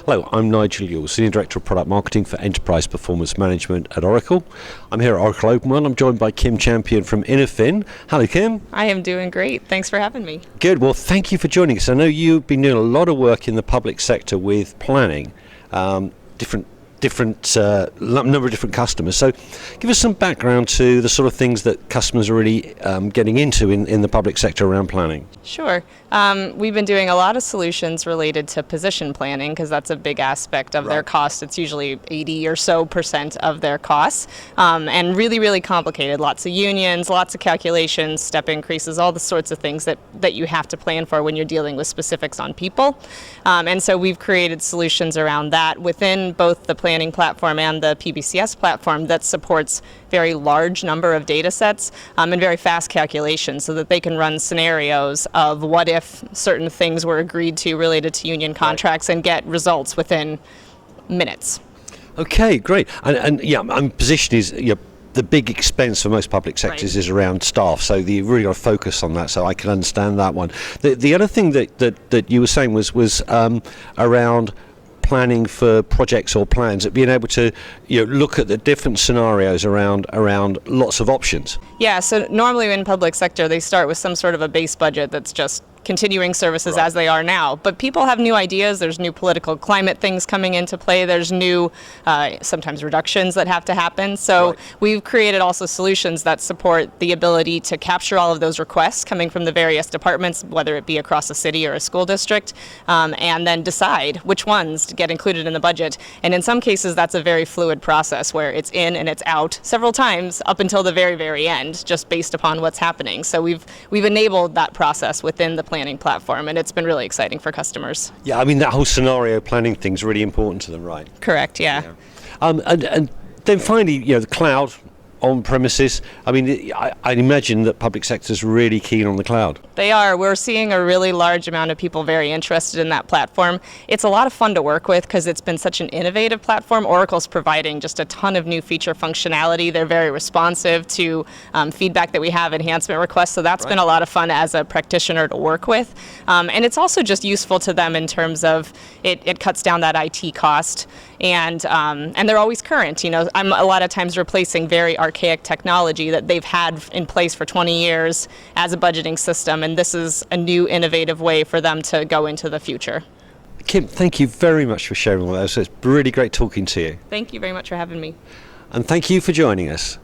Hello, I'm Nigel Yule, Senior Director of Product Marketing for Enterprise Performance Management at Oracle. I'm here at Oracle Open World. I'm joined by Kim Champion from InnoFin. Hello, Kim. I am doing great. Thanks for having me. Good. Well, thank you for joining us. I know you've been doing a lot of work in the public sector with planning, number of different customers. So give us some background to the sort of things that customers are really getting into in the public sector around planning. Sure. We've been doing a lot of solutions related to position planning because that's a big aspect of their cost. It's usually 80% or so of their costs, and really, really complicated. Lots of unions, lots of calculations, step increases, all the sorts of things that you have to plan for when you're dealing with specifics on people. And so we've created solutions around that within both the planning platform and the PBCS platform that supports very large number of data sets and very fast calculations so that they can run scenarios of what if certain things were agreed to related to union contracts and get results within minutes. Okay, great. And position is the big expense for most public sectors is around staff, so you really got to focus on that. So I can understand that one. The other thing that you were saying was around planning for projects or plans, being able to look at the different scenarios around lots of options. Yeah, so normally in public sector they start with some sort of a base budget that's just continuing services as they are now. But people have new ideas. There's new political climate things coming into play. There's new, sometimes reductions that have to happen. So we've created also solutions that support the ability to capture all of those requests coming from the various departments, whether it be across a city or a school district, and then decide which ones to get included in the budget. And in some cases, that's a very fluid process where it's in and it's out several times up until the very, very end, just based upon what's happening. So we've enabled that process within the planning platform, and it's been really exciting for customers. Yeah, I mean that whole scenario planning thing is really important to them, right? Correct, yeah. And then finally, the cloud on premises. I mean, I'd imagine that public sector is really keen on the cloud. They are. We're seeing a really large amount of people very interested in that platform. It's a lot of fun to work with because it's been such an innovative platform. Oracle's providing just a ton of new feature functionality. They're very responsive to feedback that we have, enhancement requests, so that's been a lot of fun as a practitioner to work with. And it's also just useful to them in terms of it cuts down that IT cost, and they're always current. I'm a lot of times replacing very archaic technology that they've had in place for 20 years as a budgeting system, and this is a new innovative way for them to go into the future. Kim, thank you very much for sharing all that. It's really great talking to you. Thank you very much for having me. And thank you for joining us.